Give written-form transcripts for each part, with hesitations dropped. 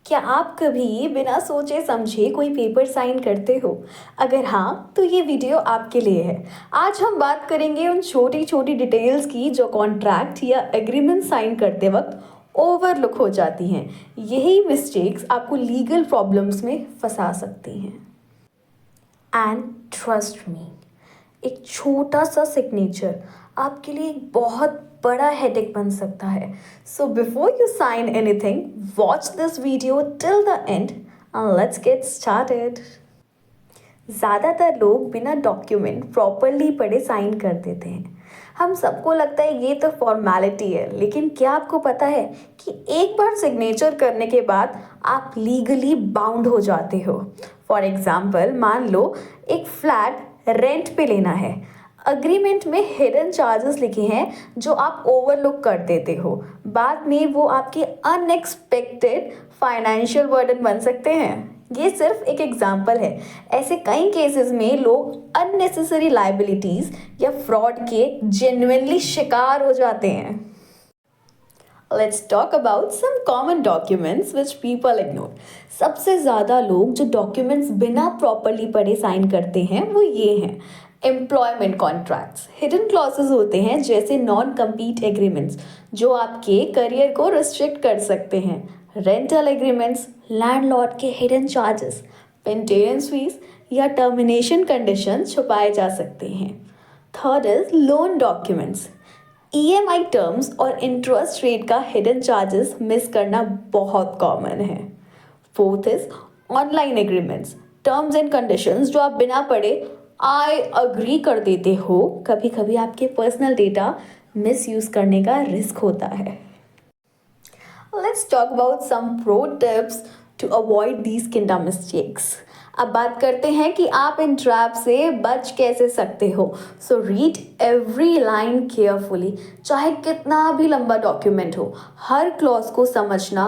क्या आप कभी बिना सोचे समझे कोई पेपर साइन करते हो? अगर हाँ, तो ये वीडियो आपके लिए है। आज हम बात करेंगे उन छोटी छोटी डिटेल्स की जो कॉन्ट्रैक्ट या एग्रीमेंट साइन करते वक्त ओवरलुक हो जाती हैं। यही मिस्टेक्स आपको लीगल प्रॉब्लम्स में फंसा सकती हैं। एंड ट्रस्ट मी, एक छोटा सा सिग्नेचर आपके लिए एक बहुत बड़ा हेडेक बन सकता है। So before you sign anything, watch this video till the end and let's get started. ज़्यादातर लोग बिना डॉक्यूमेंट प्रॉपरली पढ़े साइन कर देते हैं। हम सबको लगता है ये तो फॉर्मेलिटी है, लेकिन क्या आपको पता है कि एक बार सिग्नेचर करने के बाद आप लीगली बाउंड हो जाते हो। फॉर एग्जाम्पल, मान लो एक फ्लैट रेंट पे लेना है। अग्रीमेंट में हिडन चार्जेस लिखे हैं जो आप ओवरलुक कर देते हो। बाद में वो आपके अनएक्सपेक्टेड फाइनेंशियल बर्डन बन सकते हैं। ये सिर्फ एक एग्जाम्पल है। ऐसे कई केसेस में लोग अननेसेसरी लाइबिलिटीज या फ्रॉड के जेन्युइनली शिकार हो जाते हैं। Let's talk about some common documents which people ignore. सबसे ज़्यादा लोग जो डॉक्यूमेंट्स बिना प्रॉपरली पढ़े साइन करते हैं वो ये हैं। एम्प्लॉयमेंट कॉन्ट्रैक्ट्स, हिडन क्लॉजेस होते हैं जैसे नॉन कम्पीट एग्रीमेंट्स जो आपके करियर को रिस्ट्रिक्ट कर सकते हैं। रेंटल एग्रीमेंट्स, लैंडलॉर्ड के हिडन चार्जेस, मेंटेनेंस फीस या टर्मिनेशन कंडीशन छुपाए जा सकते हैं। Third is loan documents. EMI terms और इंटरेस्ट रेट का हिडन चार्जेस मिस करना बहुत कॉमन है। Fourth is online agreements, terms and conditions जो आप बिना पढ़े आई अग्री कर देते हो। कभी कभी आपके पर्सनल डेटा मिस यूज करने का रिस्क होता है। Let's talk about some pro tips to avoid these kinda mistakes. अब बात करते हैं कि आप इन ट्रैप से बच कैसे सकते हो। So read every line carefully. चाहे कितना भी लंबा डॉक्यूमेंट हो, हर क्लॉज को समझना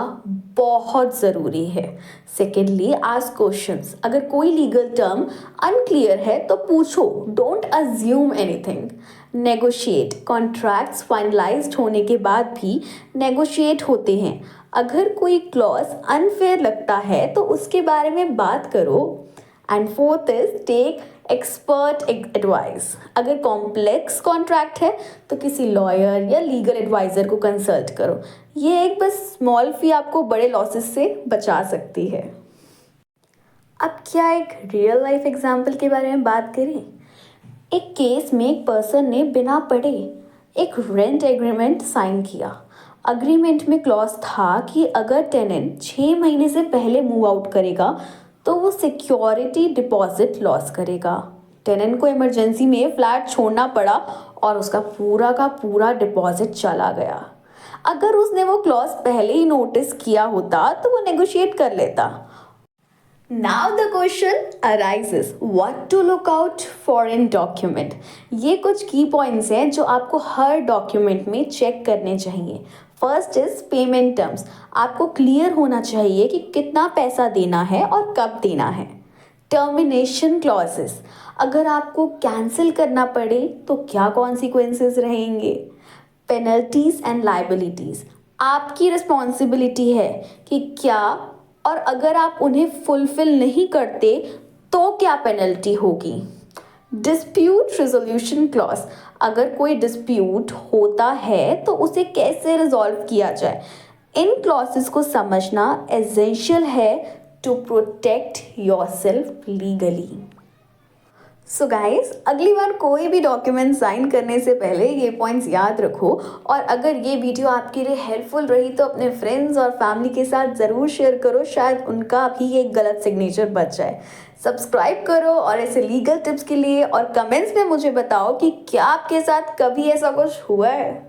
बहुत ज़रूरी है। Secondly, ask questions. अगर कोई लीगल टर्म अनक्लियर है तो पूछो, don't assume anything. Negotiate, contracts finalised होने के बाद भी नेगोशिएट होते हैं। अगर कोई क्लॉज अनफेयर लगता है तो उसके बारे में बात करो। And fourth is take expert advice. अगर कॉम्प्लेक्स कॉन्ट्रैक्ट है तो किसी लॉयर या लीगल एडवाइज़र को कंसल्ट करो। ये एक बस स्मॉल फी आपको बड़े लॉसेस से बचा सकती है। अब क्या एक रियल लाइफ एग्जाम्पल के बारे में बात करें। एक केस में एक पर्सन ने बिना पढ़े एक रेंट एग्रीमेंट साइन किया। अग्रीमेंट में क्लॉज था कि अगर टेनेंट 6 महीने से पहले मूव आउट करेगा तो वो सिक्योरिटी डिपॉजिट लॉस करेगा। टेनेंट को इमरजेंसी में फ्लैट छोड़ना पड़ा और उसका पूरा का पूरा डिपॉजिट चला गया। अगर उसने वो क्लॉज पहले ही नोटिस किया होता तो वो नेगोशिएट कर लेता। Now the question arises, what to look out for in document? ये कुछ की पॉइंट्स हैं जो आपको हर डॉक्यूमेंट में चेक करने चाहिए। First is payment terms. आपको क्लियर होना चाहिए कि कितना पैसा देना है और कब देना है। टर्मिनेशन क्लॉजेस, अगर आपको कैंसिल करना पड़े तो क्या कॉन्सिक्वेंसेस रहेंगे। पेनल्टीज एंड लाइबिलिटीज, आपकी रिस्पॉन्सिबिलिटी है कि क्या और अगर आप उन्हें फुलफिल नहीं करते तो क्या पेनल्टी होगी। डिस्प्यूट रेजोल्यूशन क्लॉज, अगर कोई डिस्प्यूट होता है तो उसे कैसे रिजॉल्व किया जाए। इन क्लॉसेस को समझना एसेंशियल है to protect yourself legally. So guys, अगली बार कोई भी डॉक्यूमेंट साइन करने से पहले ये पॉइंट्स याद रखो। और अगर ये वीडियो आपके लिए हेल्पफुल रही तो अपने फ्रेंड्स और फैमिली के साथ ज़रूर शेयर करो, शायद उनका भी एक गलत सिग्नेचर बच जाए। सब्सक्राइब करो और ऐसे लीगल टिप्स के लिए, और कमेंट्स में मुझे बताओ कि क्या आपके साथ कभी ऐसा कुछ हुआ है।